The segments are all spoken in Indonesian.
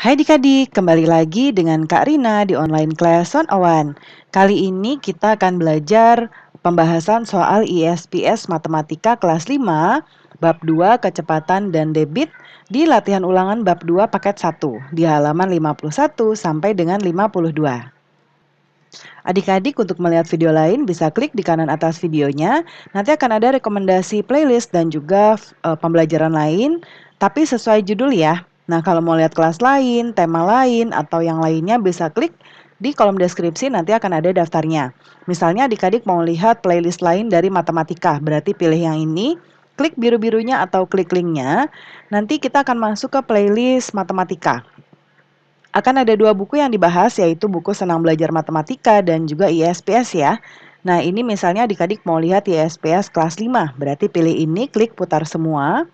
Hai Adik-adik, kembali lagi dengan Kak Rina di online class 101. Kali ini kita akan belajar pembahasan soal ISPS Matematika kelas 5, bab 2 kecepatan dan debit di latihan ulangan bab 2 paket 1 di halaman 51 sampai dengan 52. Adik-adik untuk melihat video lain bisa klik di kanan atas videonya. Nanti akan ada rekomendasi playlist dan juga pembelajaran lain, tapi sesuai judul ya. Nah, kalau mau lihat kelas lain, tema lain, atau yang lainnya bisa klik di kolom deskripsi, nanti akan ada daftarnya. Misalnya adik-adik mau lihat playlist lain dari matematika, berarti pilih yang ini, klik biru-birunya atau klik linknya. Nanti kita akan masuk ke playlist matematika. Akan ada 2 buku yang dibahas, yaitu buku Senang Belajar Matematika dan juga ISPS ya. Nah, ini misalnya adik-adik mau lihat ISPS kelas 5, berarti pilih ini, klik putar semua.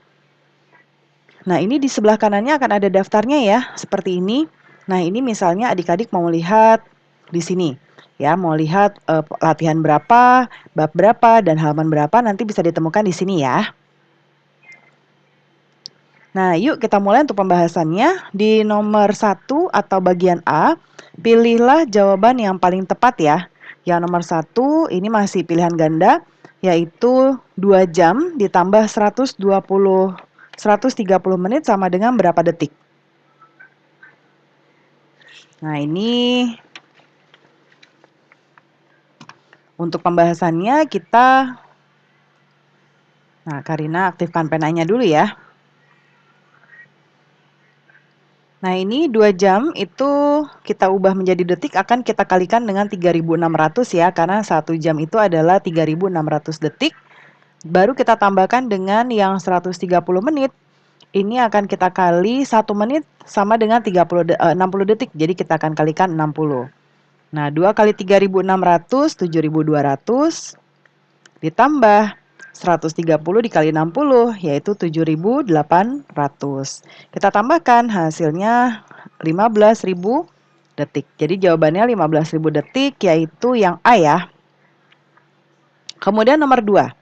Nah, ini di sebelah kanannya akan ada daftarnya ya, seperti ini. Nah, ini misalnya adik-adik mau lihat di sini. Ya, mau lihat latihan berapa, bab berapa, dan halaman berapa, nanti bisa ditemukan di sini ya. Nah, yuk kita mulai untuk pembahasannya. Di nomor 1 atau bagian A, pilihlah jawaban yang paling tepat ya. Yang nomor 1 ini masih pilihan ganda, yaitu 2 jam ditambah 130 menit sama dengan berapa detik. Nah, ini untuk pembahasannya kita... Nah, Karina aktifkan penanya dulu ya. Nah, ini 2 jam itu kita ubah menjadi detik akan kita kalikan dengan 3.600 ya, karena 1 jam itu adalah 3.600 detik. Baru kita tambahkan dengan yang 130 menit. Ini akan kita kali 1 menit sama dengan 60 detik. Jadi kita akan kalikan 60. Nah, 2 kali 3.600, 7.200 ditambah 130 dikali 60 yaitu 7.800. Kita tambahkan hasilnya 15.000 detik. Jadi jawabannya 15.000 detik yaitu yang A ya. Kemudian nomor 2.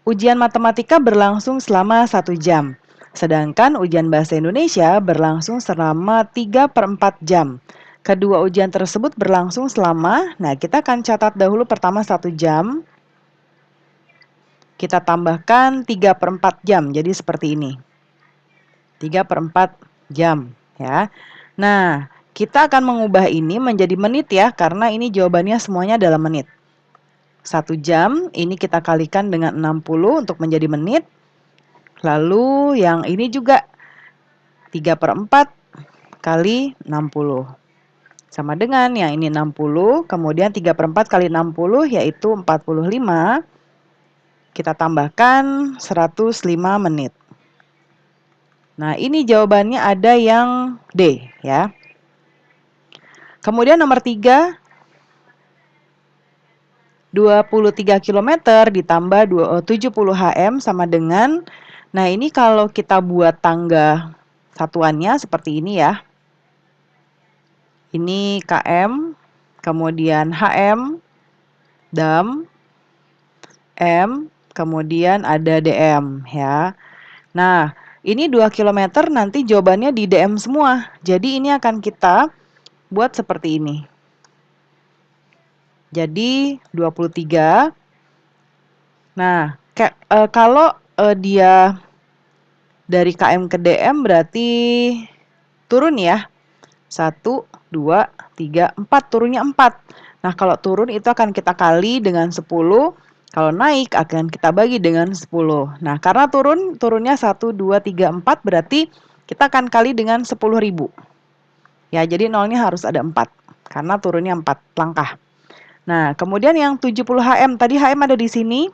Ujian matematika berlangsung selama 1 jam. Sedangkan ujian bahasa Indonesia berlangsung selama 3/4 jam. Kedua ujian tersebut berlangsung selama, nah kita akan catat dahulu pertama 1 jam. Kita tambahkan 3/4 jam, jadi seperti ini. 3/4 jam ya. Nah, kita akan mengubah ini menjadi menit ya, karena ini jawabannya semuanya dalam menit. 1 jam, ini kita kalikan dengan 60 untuk menjadi menit. Lalu yang ini juga 3/4 kali 60. Sama dengan yang ini 60, kemudian 3/4 kali 60 yaitu 45. Kita tambahkan 105 menit. Nah, ini jawabannya ada yang D ya. Kemudian nomor 3, 23 km ditambah 70 HM sama dengan, nah ini kalau kita buat tangga satuannya seperti ini ya. Ini km, kemudian HM, dam, M, kemudian ada DM ya. Nah, ini 2 km nanti jawabannya di DM semua. Jadi ini akan kita buat seperti ini. Jadi 23. Nah, kalau dia dari KM ke DM berarti turun ya. 1, 2, 3, 4. Turunnya 4. Nah, kalau turun itu akan kita kali dengan 10. Kalau naik akan kita bagi dengan 10. Nah, karena turunnya 1, 2, 3, 4 berarti kita akan kali dengan 10.000. Ya, jadi nolnya harus ada 4. Karena turunnya 4 langkah. Nah, kemudian yang 70 HM. Tadi HM ada di sini.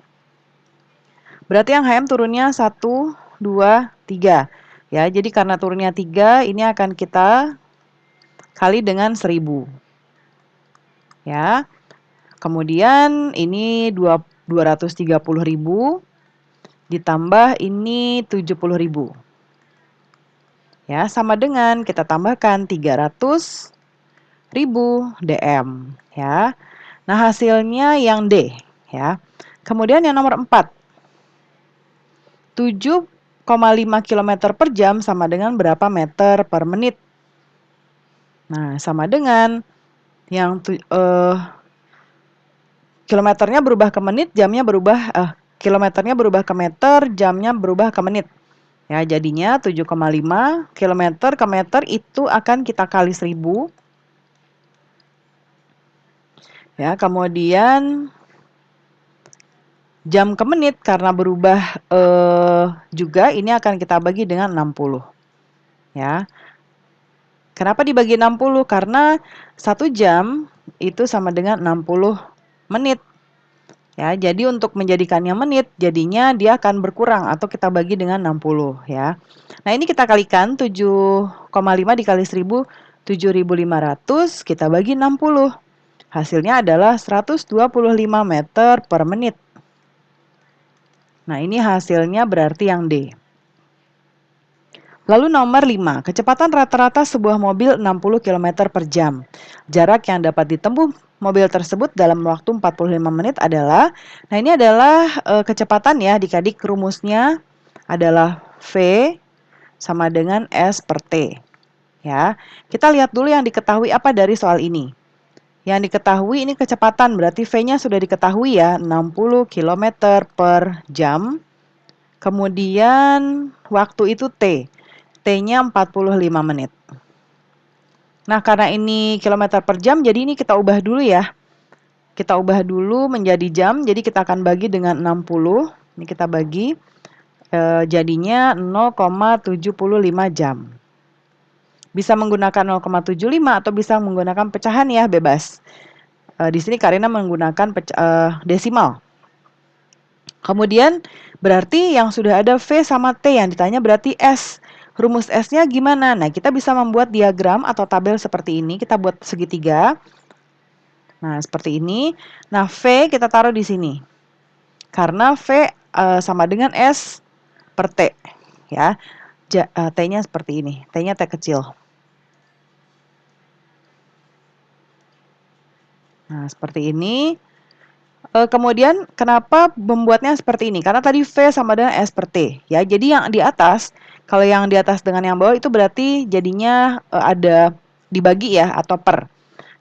Berarti yang HM turunnya 1, 2, 3. Ya, jadi karena turunnya 3, ini akan kita kali dengan 1000. Ya. Kemudian ini 230.000 ditambah ini 70.000. Ya, sama dengan kita tambahkan 300.000 DM ya. Nah, hasilnya yang D ya. Kemudian yang nomor 4. 7 km per jam sama dengan berapa meter per menit. Nah, sama dengan yang kilometernya berubah ke menit, kilometernya berubah ke meter, jamnya berubah ke menit. Ya, jadinya 7,5 km ke meter itu akan kita kali 1000. Ya, kemudian jam ke menit karena berubah juga ini akan kita bagi dengan 60. Ya. Kenapa dibagi 60? Karena 1 jam itu sama dengan 60 menit. Ya, jadi untuk menjadikannya menit, jadinya dia akan berkurang atau kita bagi dengan 60 ya. Nah, ini kita kalikan 7,5 dikali 1000, 7.500 kita bagi 60. Hasilnya adalah 125 meter per menit. Nah, ini hasilnya berarti yang D. Lalu nomor 5, kecepatan rata-rata sebuah mobil 60 km per jam. Jarak yang dapat ditempuh mobil tersebut dalam waktu 45 menit adalah, nah ini adalah kecepatan ya adik-adik, rumusnya adalah V sama dengan S per T. Ya, kita lihat dulu yang diketahui apa dari soal ini. Yang diketahui ini kecepatan, berarti V-nya sudah diketahui ya, 60 km per jam. Kemudian waktu itu T. T-nya 45 menit. Nah, karena ini kilometer per jam, jadi ini kita ubah dulu ya. Kita ubah dulu menjadi jam, jadi kita akan bagi dengan 60. Ini kita bagi, jadinya 0,75 jam. Bisa menggunakan 0,75 atau bisa menggunakan pecahan ya, bebas. Di sini Karina menggunakan desimal. Kemudian berarti yang sudah ada V sama T, yang ditanya berarti S. Rumus S-nya gimana? Nah, kita bisa membuat diagram atau tabel seperti ini. Kita buat segitiga. Nah, seperti ini. Nah, V kita taruh di sini. Karena V sama dengan S per T. Ya, T-nya seperti ini. T-nya T kecil. Nah, seperti ini. Kemudian kenapa membuatnya seperti ini? Karena tadi V sama dengan S per T. Ya, jadi yang di atas, kalau yang di atas dengan yang bawah itu berarti jadinya ada dibagi ya atau per.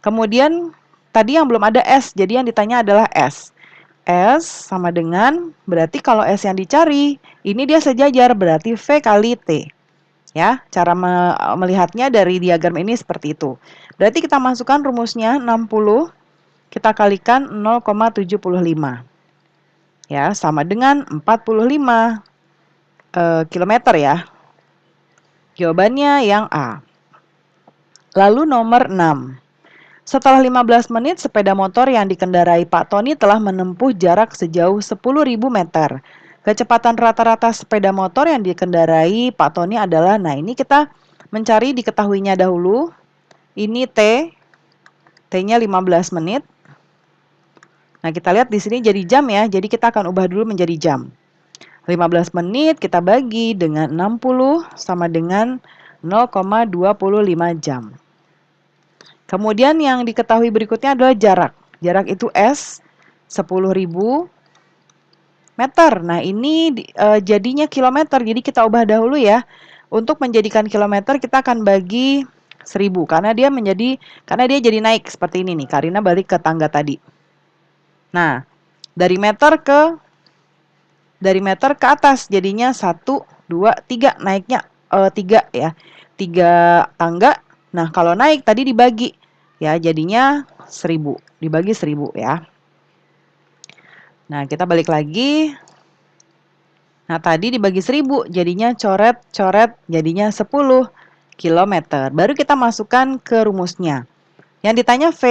Kemudian tadi yang belum ada S, jadi yang ditanya adalah S. S sama dengan, berarti kalau S yang dicari, ini dia sejajar, berarti V kali T. Ya, cara melihatnya dari diagram ini seperti itu. Berarti kita masukkan rumusnya 60. Kita kalikan 0,75. Ya, sama dengan 45 kilometer ya. Jawabannya yang A. Lalu nomor 6. Setelah 15 menit, sepeda motor yang dikendarai Pak Tony telah menempuh jarak sejauh 10.000 meter. Kecepatan rata-rata sepeda motor yang dikendarai Pak Tony adalah, nah ini kita mencari diketahuinya dahulu. Ini T, T-nya 15 menit. Nah, kita lihat di sini jadi jam ya. Jadi kita akan ubah dulu menjadi jam. 15 menit kita bagi dengan 60 sama dengan 0,25 jam. Kemudian yang diketahui berikutnya adalah jarak. Jarak itu S, 10.000 meter. Nah, ini jadinya kilometer. Jadi kita ubah dahulu ya. Untuk menjadikan kilometer kita akan bagi 1000 karena dia jadi naik seperti ini nih. Karina balik ke tangga tadi. Nah, dari meter ke atas jadinya 1, 2, 3, naiknya 3 ya. 3 tangga. Nah, kalau naik tadi dibagi ya, jadinya 1000. Dibagi 1000 ya. Nah, kita balik lagi. Nah, tadi dibagi 1000 jadinya coret-coret jadinya 10 km. Baru kita masukkan ke rumusnya. Yang ditanya V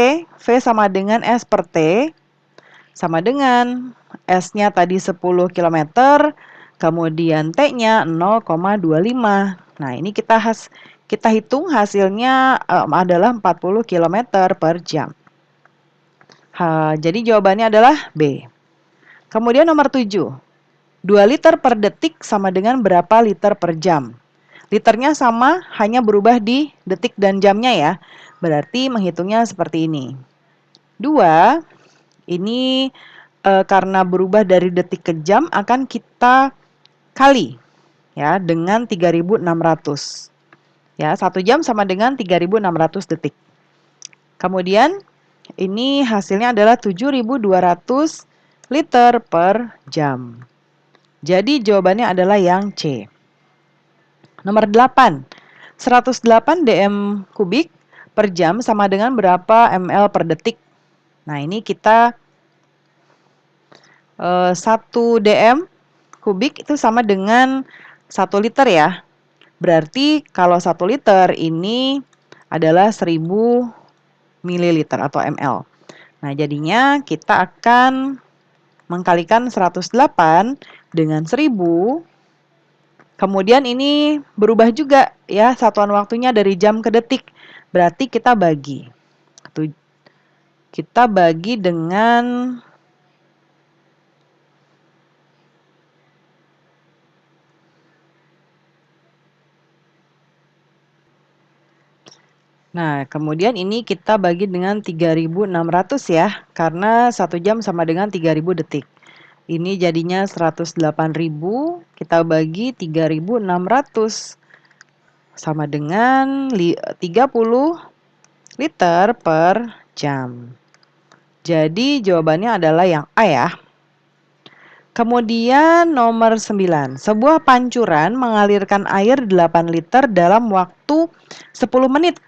sama dengan S per T. Sama dengan S-nya tadi 10 km, kemudian T-nya 0,25. Nah, ini kita hitung hasilnya adalah 40 km per jam. Jadi jawabannya adalah B. Kemudian nomor 7. 2 liter per detik sama dengan berapa liter per jam? Liternya sama, hanya berubah di detik dan jamnya ya. Berarti menghitungnya seperti ini. 2, ini karena berubah dari detik ke jam akan kita kali. ya dengan 3.600. Ya, 1 jam sama dengan 3.600 detik. Kemudian ini hasilnya adalah 7.200 liter per jam. Jadi jawabannya adalah yang C. Nomor 8. 108 dm kubik per jam sama dengan berapa ml per detik? Nah, ini kita 1 dm kubik itu sama dengan 1 liter ya. Berarti kalau 1 liter ini adalah 1000 ml atau ml. Nah, jadinya kita akan mengkalikan 108 dengan 1000. Kemudian ini berubah juga ya, satuan waktunya dari jam ke detik. Berarti kita bagi. Kita bagi dengan Nah, kemudian ini kita bagi dengan 3.600 ya, karena 1 jam sama dengan 3.000 detik. Ini jadinya 108.000, kita bagi 3.600 sama dengan 30 liter per jam. Jadi jawabannya adalah yang A ya. Kemudian nomor 9, sebuah pancuran mengalirkan air 8 liter dalam waktu 10 menit.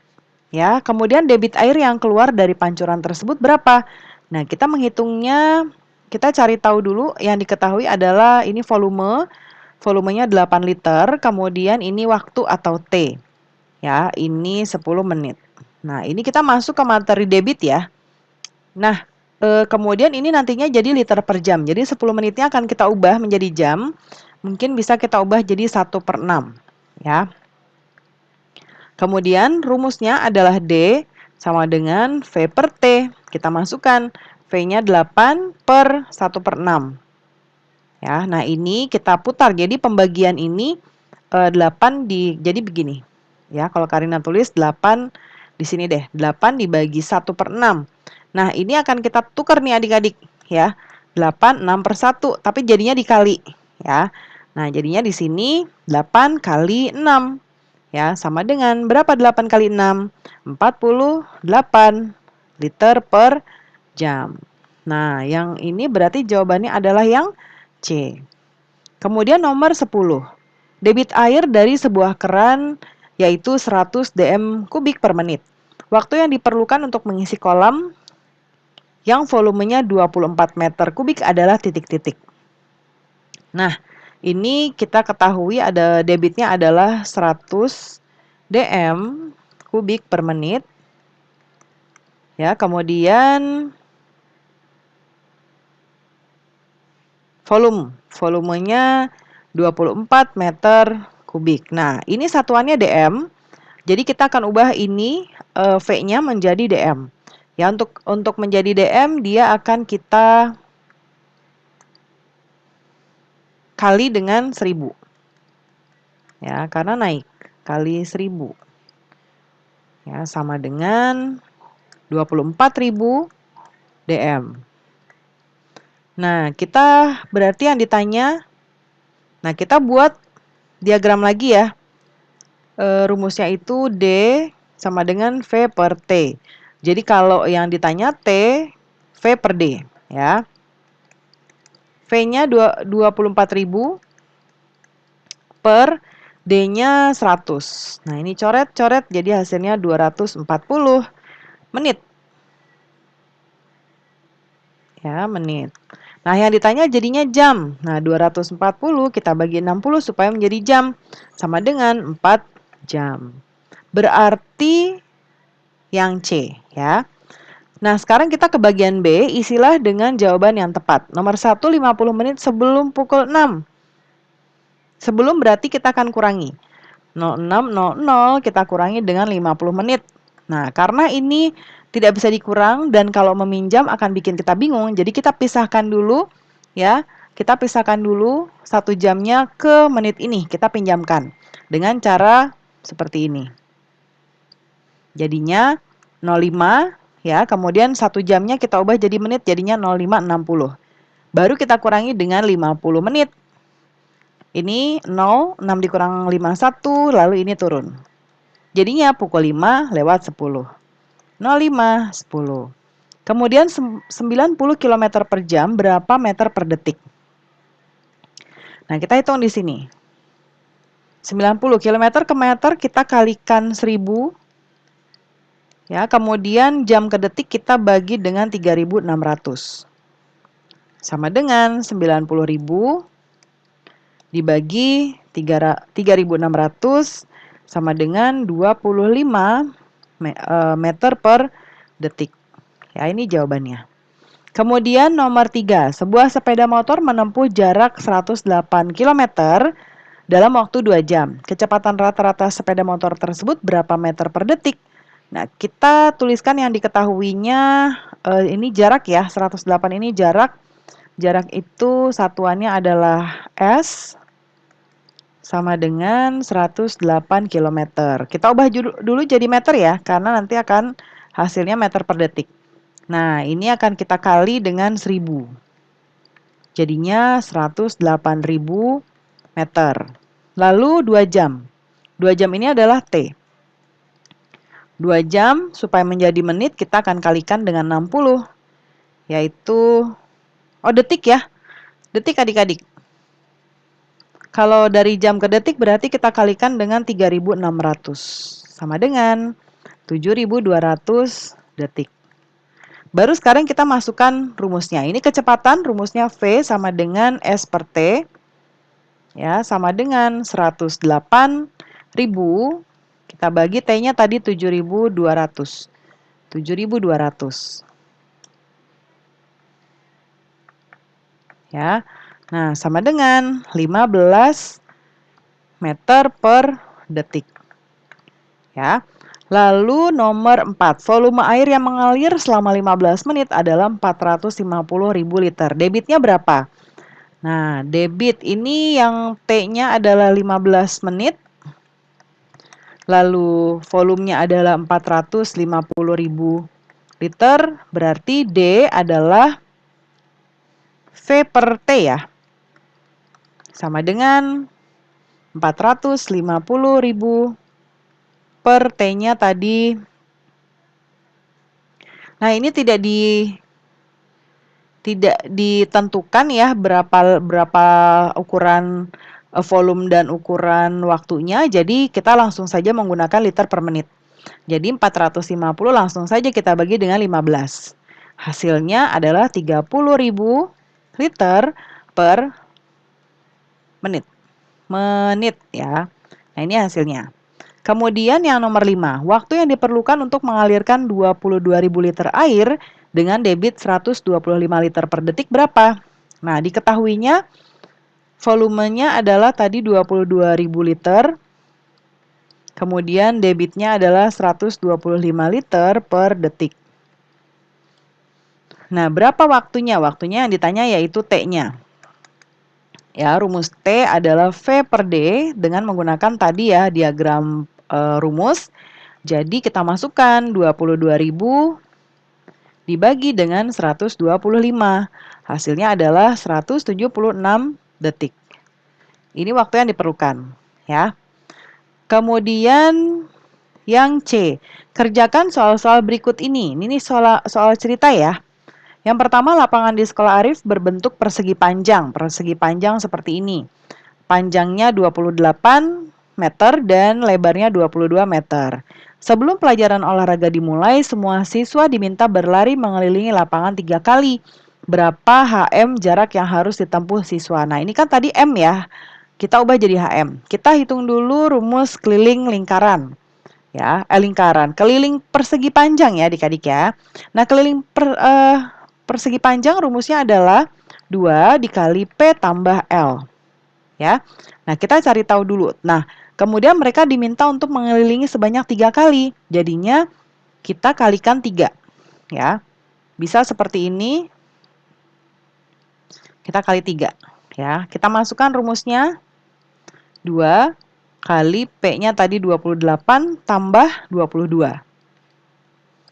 Ya, kemudian debit air yang keluar dari pancuran tersebut berapa? Nah, kita menghitungnya, kita cari tahu dulu yang diketahui adalah ini volumenya 8 liter, kemudian ini waktu atau T. Ya, ini 10 menit. Nah, ini kita masuk ke materi debit ya. Nah, kemudian ini nantinya jadi liter per jam. Jadi 10 menitnya akan kita ubah menjadi jam. Mungkin bisa kita ubah jadi 1/6. Ya. Kemudian rumusnya adalah D sama dengan V per T. Kita masukkan V-nya 8 per 1/6. Ya, nah ini kita putar. Jadi pembagian ini 8 jadi begini. Ya, kalau Karina tulis 8 di sini deh. 8 dibagi 1/6. Nah, ini akan kita tukar nih adik-adik ya. 8 6/1, tapi jadinya dikali ya. Nah, jadinya di sini 8 kali 6. Ya, sama dengan berapa 8 kali 6? 48 liter per jam. Nah, yang ini berarti jawabannya adalah yang C. Kemudian nomor 10. Debit air dari sebuah keran yaitu 100 dm kubik per menit. Waktu yang diperlukan untuk mengisi kolam yang volumenya 24 meter kubik adalah titik-titik. Nah, ini kita ketahui ada debitnya adalah 100 dm kubik per menit. Ya, kemudian volumenya 24 meter kubik. Nah, ini satuannya dm. Jadi kita akan ubah ini V-nya menjadi dm. Ya, untuk menjadi dm dia akan kita kali dengan 1000. Ya, karena naik kali 1000. Ya, sama dengan 24.000 dm. Nah, kita berarti yang ditanya, nah kita buat diagram lagi ya. Rumusnya itu D sama dengan V per T. Jadi kalau yang ditanya T, V per D ya. V-nya 24.000 per D-nya 100. Nah, ini coret-coret jadi hasilnya 240 menit. Ya, menit. Nah, yang ditanya jadinya jam. Nah, 240 kita bagi 60 supaya menjadi jam. Sama dengan 4 jam. Berarti yang C, ya. Nah, sekarang kita ke bagian B, isilah dengan jawaban yang tepat. Nomor 1, 50 menit sebelum pukul 6. Sebelum berarti kita akan kurangi. 06.00 kita kurangi dengan 50 menit. Nah, karena ini tidak bisa dikurang dan kalau meminjam akan bikin kita bingung, jadi kita pisahkan dulu ya. Kita pisahkan dulu 1 jamnya ke menit ini, kita pinjamkan dengan cara seperti ini. Jadinya 05 ya, kemudian 1 jamnya kita ubah jadi menit jadinya 05.60. Baru kita kurangi dengan 50 menit. Ini 0, 6 dikurang 5, 1, lalu ini turun. Jadinya pukul 5 lewat 10. 05, 10. Kemudian 90 km per jam berapa meter per detik? Nah, kita hitung di sini. 90 km ke meter kita kalikan 1000. Ya, kemudian jam ke detik kita bagi dengan 3600. Sama dengan 90.000 dibagi 3600 sama dengan 25 meter per detik. Ya, ini jawabannya. Kemudian nomor 3, sebuah sepeda motor menempuh jarak 108 km dalam waktu 2 jam. Kecepatan rata-rata sepeda motor tersebut berapa meter per detik? Nah, kita tuliskan yang diketahuinya, ini jarak ya, 108 ini jarak. Jarak itu satuannya adalah S sama dengan 108 km. Kita ubah dulu jadi meter ya, karena nanti akan hasilnya meter per detik. Nah, ini akan kita kali dengan 1000. Jadinya 108.000 meter. Lalu 2 jam. 2 jam ini adalah T. 2 jam supaya menjadi menit kita akan kalikan dengan 60. Yaitu, detik ya. Detik adik-adik. Kalau dari jam ke detik berarti kita kalikan dengan 3600. Sama dengan 7200 detik. Baru sekarang kita masukkan rumusnya. Ini kecepatan, rumusnya V sama dengan S per T. Ya, sama dengan 108.000. Kita bagi T-nya tadi 7200. 7200. Ya. Nah, sama dengan 15 meter per detik. Ya. Lalu nomor 4, volume air yang mengalir selama 15 menit adalah 450.000 liter. Debitnya berapa? Nah, debit ini yang T-nya adalah 15 menit. Lalu volumenya adalah 450.000 liter. Berarti D adalah V per T ya. Sama dengan 450.000 per T-nya tadi. Nah, ini tidak ditentukan ya berapa ukuran volume dan ukuran waktunya. Jadi kita langsung saja menggunakan liter per menit. Jadi 450 langsung saja kita bagi dengan 15. Hasilnya adalah 30.000 liter per menit. Menit ya. Nah, ini hasilnya. Kemudian yang nomor 5, waktu yang diperlukan untuk mengalirkan 22.000 liter air dengan debit 125 liter per detik berapa? Nah, diketahuinya volumenya adalah tadi 22.000 liter. Kemudian debitnya adalah 125 liter per detik. Nah, berapa waktunya? Waktunya yang ditanya yaitu T-nya. Ya, rumus T adalah V per D dengan menggunakan tadi ya diagram rumus. Jadi kita masukkan 22.000 dibagi dengan 125. Hasilnya adalah 176 detik. Ini waktu yang diperlukan, ya. Kemudian yang C, kerjakan soal-soal berikut ini. Ini soal cerita ya. Yang pertama, lapangan di sekolah Arif berbentuk persegi panjang. Persegi panjang seperti ini. Panjangnya 28 meter dan lebarnya 22 meter. Sebelum pelajaran olahraga dimulai, semua siswa diminta berlari mengelilingi lapangan 3 kali. Berapa HM jarak yang harus ditempuh siswa? Nah, ini kan tadi M ya. Kita ubah jadi HM. Kita hitung dulu rumus keliling lingkaran. Ya, lingkaran. Keliling persegi panjang ya adik-adik ya. Nah, keliling persegi panjang rumusnya adalah 2 dikali P tambah L. Ya. Nah, kita cari tahu dulu. Nah, kemudian mereka diminta untuk mengelilingi sebanyak 3 kali. Jadinya kita kalikan 3. Ya. Bisa seperti ini. Kita kali 3. Ya. Kita masukkan rumusnya. 2 kali P-nya tadi 28 tambah 22.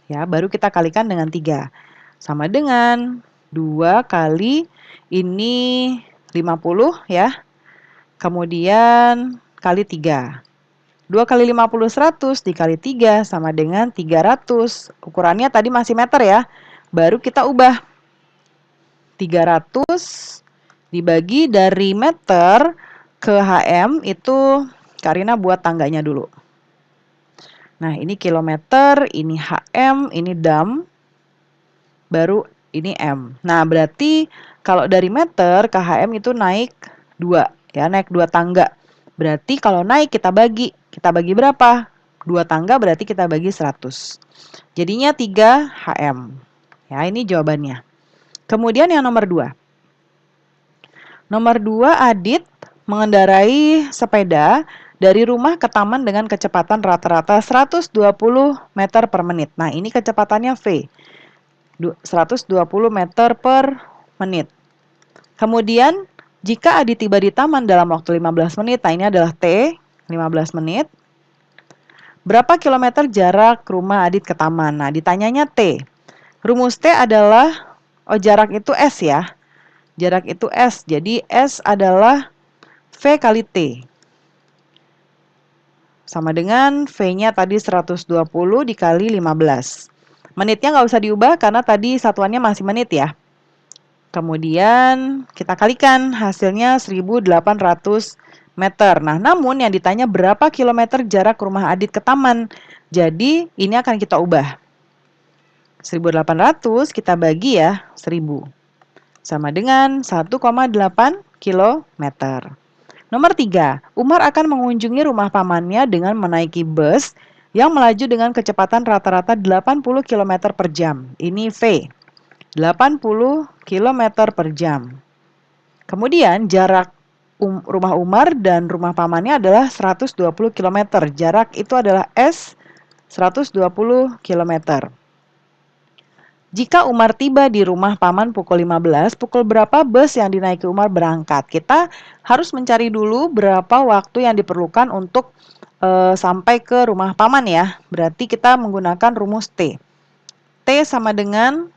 Ya, baru kita kalikan dengan 3. Sama dengan 2 kali ini 50 ya. kemudian kali 3. 2 kali 50, 100 dikali 3 sama dengan 300. Ukurannya tadi masih meter ya. Baru kita ubah. 300 dibagi dari meter ke HM itu Karina buat tangganya dulu. Nah, ini kilometer, ini HM, ini dam, baru ini M. Nah, berarti kalau dari meter ke HM itu naik 2, ya, naik 2 tangga. Berarti kalau naik kita bagi berapa? 2 tangga berarti kita bagi 100. Jadinya 3 HM. Ya, ini jawabannya. Kemudian yang nomor 2. Nomor 2, Adit mengendarai sepeda dari rumah ke taman dengan kecepatan rata-rata 120 meter per menit. Nah, ini kecepatannya V. 120 meter per menit. Kemudian, jika Adit tiba di taman dalam waktu 15 menit, nah ini adalah T, 15 menit. Berapa kilometer jarak rumah Adit ke taman? Nah, ditanyanya T. Rumus T adalah, jarak itu S ya. Jarak itu S, jadi S adalah V kali T. Sama dengan V-nya tadi 120 dikali 15. Menitnya nggak usah diubah karena tadi satuannya masih menit ya. Kemudian kita kalikan hasilnya 1800 meter. Nah, namun yang ditanya berapa kilometer jarak rumah Adit ke taman. Jadi ini akan kita ubah. 1800 kita bagi ya 1000. Sama dengan 1,8 kilometer. Nomor 3, Umar akan mengunjungi rumah pamannya dengan menaiki bus yang melaju dengan kecepatan rata-rata 80 km per jam. Ini V, 80 km per jam. Kemudian jarak rumah Umar dan rumah pamannya adalah 120 km. Jarak itu adalah S, 120 km. Jika Umar tiba di rumah paman pukul 15, pukul berapa bus yang dinaiki Umar berangkat? Kita harus mencari dulu berapa waktu yang diperlukan untuk sampai ke rumah paman ya. Berarti kita menggunakan rumus T. T sama dengan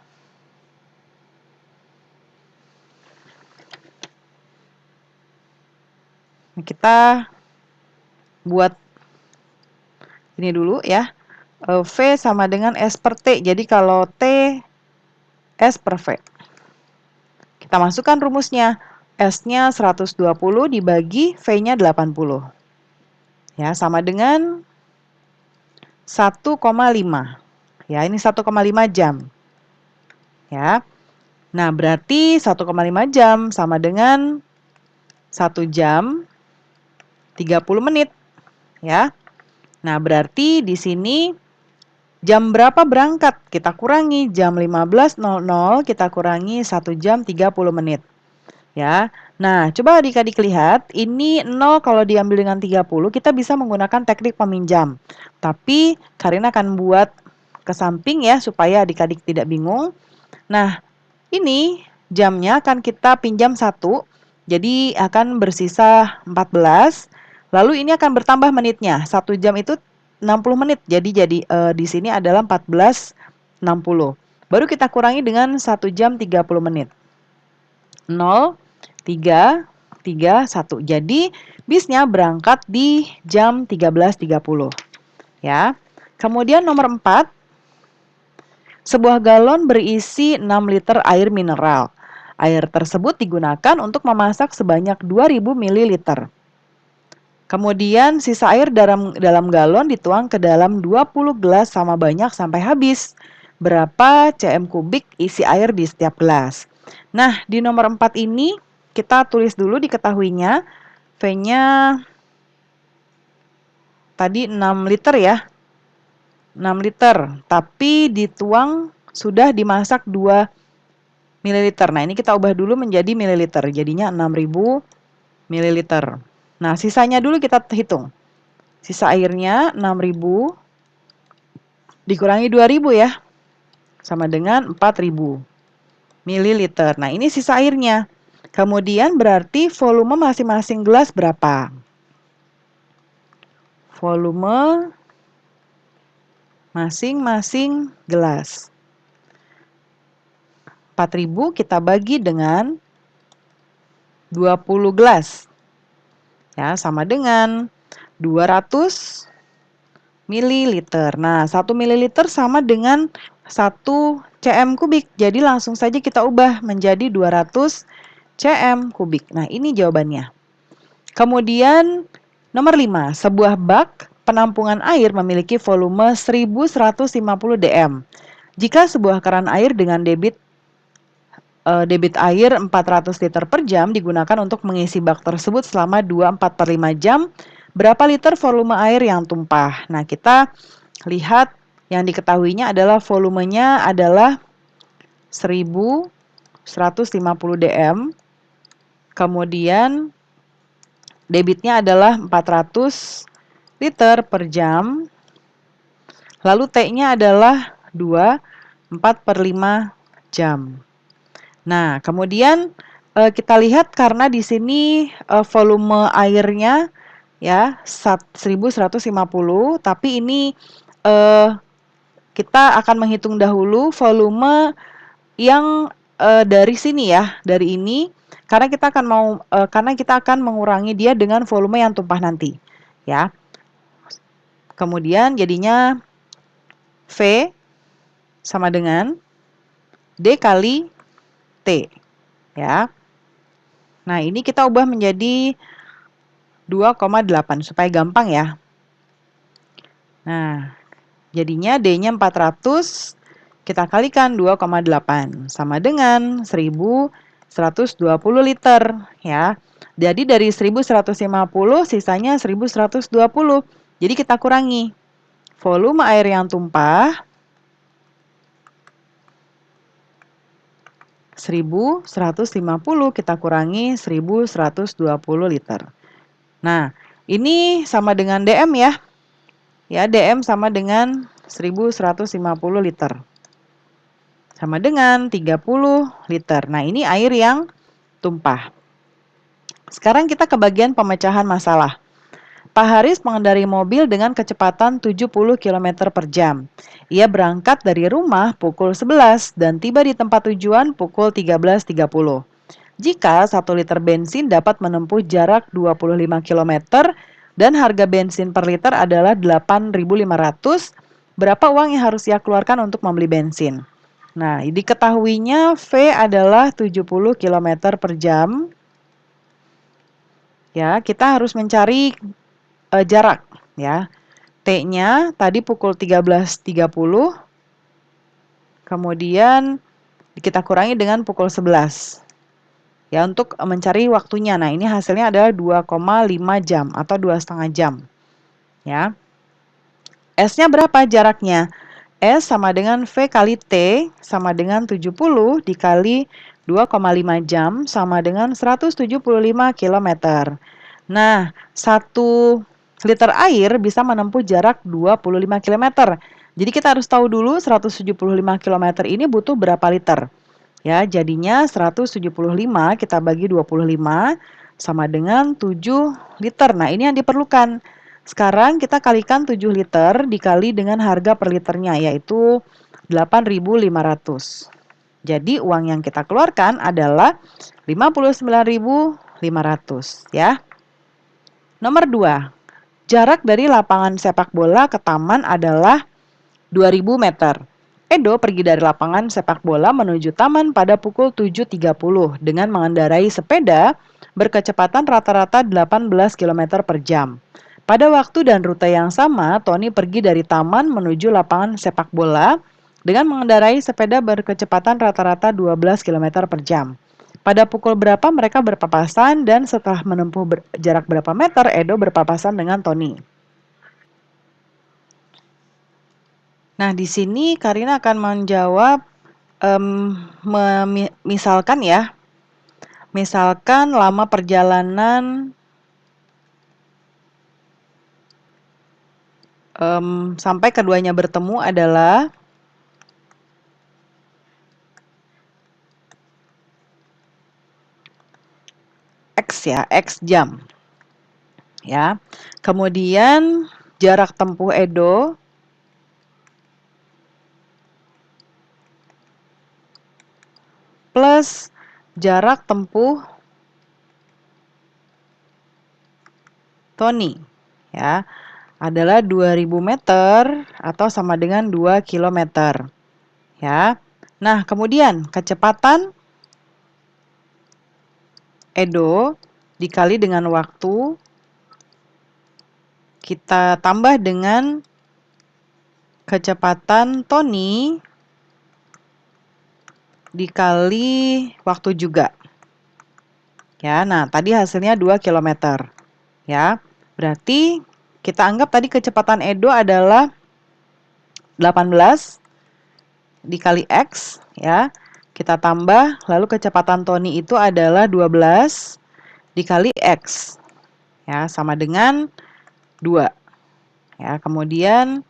kita buat ini dulu ya. V sama dengan S per T. Jadi kalau T, S per V. Kita masukkan rumusnya. S-nya 120 dibagi V-nya 80. Ya, sama dengan 1,5. Ya, ini 1,5 jam. Ya. Nah, berarti 1,5 jam sama dengan 1 jam 30 menit. Ya. Nah, berarti di sini jam berapa berangkat? Kita kurangi jam 15.00, kita kurangi 1 jam 30 menit. Ya. Nah, coba adik-adik lihat, ini 0 kalau diambil dengan 30, kita bisa menggunakan teknik peminjam. Tapi Karina akan buat ke samping ya, supaya adik-adik tidak bingung. Nah, ini jamnya akan kita pinjam 1, jadi akan bersisa 14. Lalu ini akan bertambah menitnya. 1 jam itu 60 menit. Jadi di sini adalah 14.60. Baru kita kurangi dengan 1 jam 30 menit. 0, 3, 3, 1. Jadi bisnya berangkat di jam 13.30. Ya. Kemudian nomor 4. Sebuah galon berisi 6 liter air mineral. Air tersebut digunakan untuk memasak sebanyak 2000 ml. Kemudian sisa air dalam galon dituang ke dalam 20 gelas sama banyak sampai habis. Berapa cm kubik isi air di setiap gelas? Nah, di nomor 4 ini kita tulis dulu diketahuinya. V-nya tadi 6 liter ya. 6 liter, tapi dituang sudah dimasak 2 ml. Nah, ini kita ubah dulu menjadi mililiter. Jadinya 6000 ml. Nah, sisanya dulu kita hitung. Sisa airnya 6000 dikurangi 2000 ya. Sama dengan 4000 ml. Nah, ini sisa airnya. Kemudian berarti volume masing-masing gelas berapa? Volume masing-masing gelas. 4000 kita bagi dengan 20 gelas. ya, sama dengan 200 mililiter. Nah, 1 mililiter sama dengan 1 cm kubik. Jadi langsung saja kita ubah menjadi 200 cm kubik. Nah, ini jawabannya. Kemudian nomor 5, sebuah bak penampungan air memiliki volume 1150 dm. Jika sebuah keran air dengan debit air 400 liter per jam digunakan untuk mengisi bak tersebut selama 24/5 jam, berapa liter volume air yang tumpah? Nah, kita lihat yang diketahuinya adalah volumenya adalah 1150 dm, kemudian debitnya adalah 400 liter per jam, lalu T-nya adalah 4/5 jam. Nah, kemudian kita lihat karena di sini volume airnya ya 1150, tapi ini kita akan menghitung dahulu volume yang dari sini ya, dari ini karena kita akan mengurangi dia dengan volume yang tumpah nanti, ya. Kemudian jadinya V sama dengan D kali T, ya. Nah, ini kita ubah menjadi 2,8 supaya gampang ya. Nah, jadinya D-nya 400, kita kalikan 2,8 sama dengan 1120 liter ya. Jadi dari 1150 sisanya 1120. Jadi kita kurangi. Volume air yang tumpah 1150 kita kurangi 1120 liter. Nah, ini sama dengan DM ya. Ya, DM sama dengan 1150 liter. Sama dengan 30 liter. Nah, ini air yang tumpah. Sekarang kita ke bagian pemecahan masalah. Pak Haris mengendarai mobil dengan kecepatan 70 km per jam. Ia berangkat dari rumah pukul 11 dan tiba di tempat tujuan pukul 13.30. Jika 1 liter bensin dapat menempuh jarak 25 km dan harga bensin per liter adalah 8.500, berapa uang yang harus ia keluarkan untuk membeli bensin? Nah, diketahuinya V adalah 70 km per jam. Ya, kita harus mencari jarak ya. T-nya tadi pukul 13.30. Kemudian kita kurangi dengan pukul 11. Ya, untuk mencari waktunya. Nah, ini hasilnya adalah 2,5 jam atau 2,5 jam. Ya. S-nya berapa jaraknya? S sama dengan V kali T sama dengan 70 dikali 2,5 jam sama dengan 175 km. Nah, 1 liter air bisa menempuh jarak 25 km. Jadi kita harus tahu dulu 175 km ini butuh berapa liter. Ya, jadinya 175 kita bagi 25 sama dengan 7 liter. Nah, ini yang diperlukan. Sekarang kita kalikan 7 liter dikali dengan harga per liternya yaitu 8.500. Jadi uang yang kita keluarkan adalah 59.500 ya. Nomor 2. Jarak dari lapangan sepak bola ke taman adalah 2000 meter. Edo pergi dari lapangan sepak bola menuju taman pada pukul 7.30 dengan mengendarai sepeda berkecepatan rata-rata 18 km per jam. Pada waktu dan rute yang sama, Tony pergi dari taman menuju lapangan sepak bola dengan mengendarai sepeda berkecepatan rata-rata 12 km per jam. Pada pukul berapa mereka berpapasan dan setelah menempuh jarak berapa meter, Edo berpapasan dengan Tony. Nah, di sini Karina akan menjawab misalkan ya. Misalkan lama perjalanan sampai keduanya bertemu adalah X ya, X jam. Ya. Kemudian jarak tempuh Edo plus jarak tempuh toni, ya, adalah 2000 meter atau sama dengan 2 kilometer, ya. Nah, kemudian kecepatan Edo dikali dengan waktu, kita tambah dengan kecepatan Toni dikali waktu juga. Ya, nah tadi hasilnya 2 kilometer. Ya, berarti kita anggap tadi kecepatan Edo adalah 18 dikali X, ya. Kita tambah, lalu kecepatan Toni itu adalah 12 dikali X. Ya, sama dengan 2. Ya, kemudian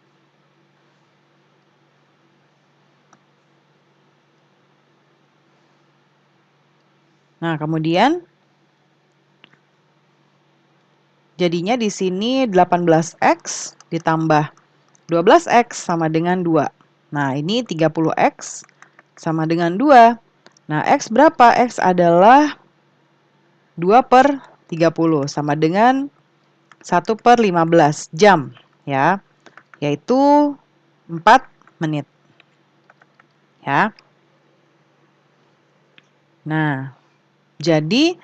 jadinya di sini 18X ditambah 12X sama dengan 2. Nah, ini 30X sama dengan 2. Nah, X berapa? X adalah 2/30 sama dengan 1/15 jam, ya, yaitu 4 menit. Ya. Nah, jadi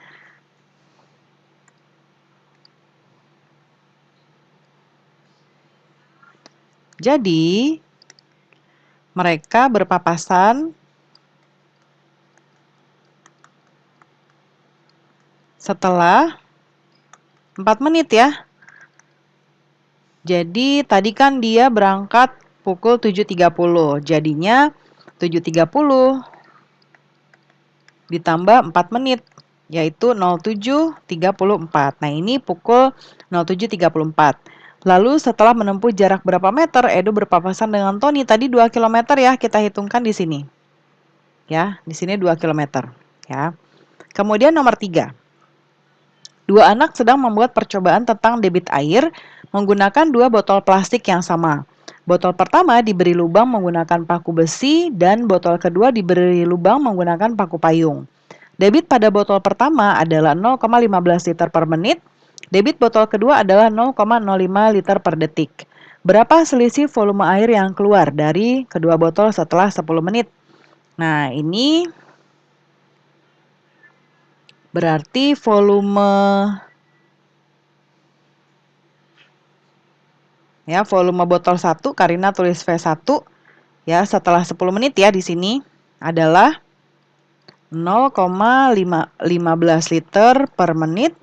mereka berpapasan setelah 4 menit, ya. Jadi tadi kan dia berangkat pukul 7.30. Jadinya 7.30 ditambah 4 menit, yaitu 07.34. Nah, ini pukul 07.34. Lalu setelah menempuh jarak berapa meter, Edo berpapasan dengan Toni. Tadi 2 km, ya, kita hitungkan di sini. Ya, di sini 2 km. Ya. Kemudian nomor 3. Dua anak sedang membuat percobaan tentang debit air menggunakan 2 botol plastik yang sama. Botol pertama diberi lubang menggunakan paku besi dan botol kedua diberi lubang menggunakan paku payung. Debit pada botol pertama adalah 0,15 liter per menit. Debit botol kedua adalah 0,05 liter per detik. Berapa selisih volume air yang keluar dari kedua botol setelah 10 menit? Nah, ini berarti volume botol 1, Karina tulis V1, ya, setelah 10 menit, ya, di sini adalah 0,15 liter per menit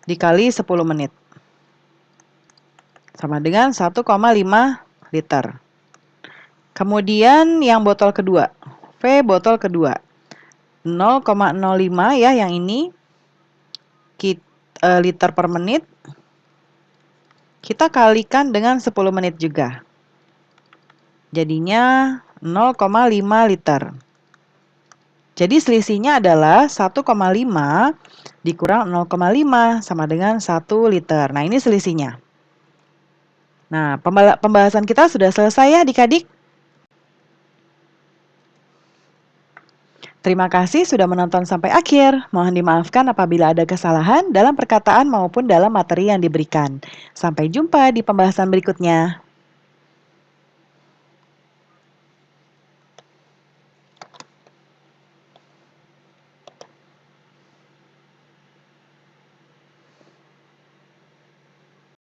dikali 10 menit. Sama dengan 1,5 liter. Kemudian yang botol kedua, V botol kedua, 0,05, ya, yang ini liter per menit. Kita kalikan dengan 10 menit juga. Jadinya 0,5 liter. Jadi selisihnya adalah 1,5 dikurang 0,5 sama dengan 1 liter. Nah, ini selisihnya. Nah, pembahasan kita sudah selesai, ya, adik-adik. Terima kasih sudah menonton sampai akhir. Mohon dimaafkan apabila ada kesalahan dalam perkataan maupun dalam materi yang diberikan. Sampai jumpa di pembahasan berikutnya.